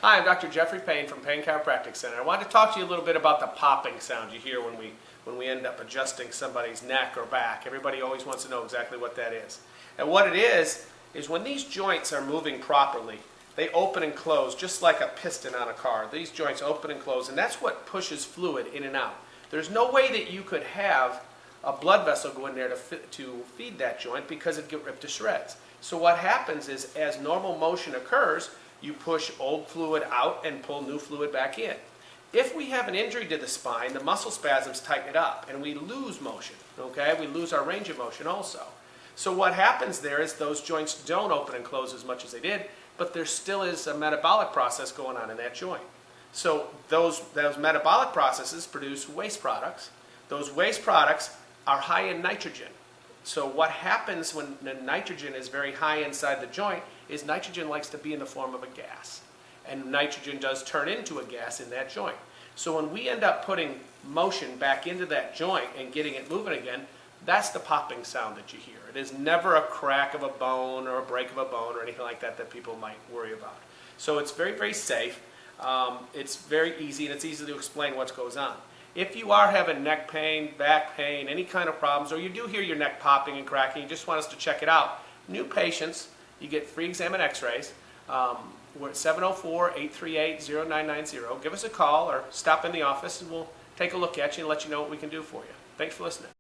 Hi, I'm Dr. Jeffrey Payne from Payne Chiropractic Center. I wanted to talk to you a little bit about the popping sound you hear when we end up adjusting somebody's neck or back. Everybody always wants to know exactly what that is. And what it is when these joints are moving properly, they open and close just like a piston on a car. These joints open and close, and that's what pushes fluid in and out. There's no way that you could have a blood vessel go in there to feed that joint because it'd get ripped to shreds. So what happens is, as normal motion occurs, you push old fluid out and pull new fluid back in. If we have an injury to the spine, the muscle spasms tighten it up and we lose motion, okay? We lose our range of motion also. So what happens there is those joints don't open and close as much as they did, but there still is a metabolic process going on in that joint. So those metabolic processes produce waste products. Those waste products are high in nitrogen. So what happens when the nitrogen is very high inside the joint is nitrogen likes to be in the form of a gas. And nitrogen does turn into a gas in that joint. So when we end up putting motion back into that joint and getting it moving again, that's the popping sound that you hear. It is never a crack of a bone or a break of a bone or anything like that that people might worry about. So it's very, very safe. It's very easy, and it's easy to explain what goes on. If you are having neck pain, back pain, any kind of problems, or you do hear your neck popping and cracking, you just want us to check it out, new patients, you get free exam and x-rays. We're at 704-838-0990. Give us a call or stop in the office and we'll take a look at you and let you know what we can do for you. Thanks for listening.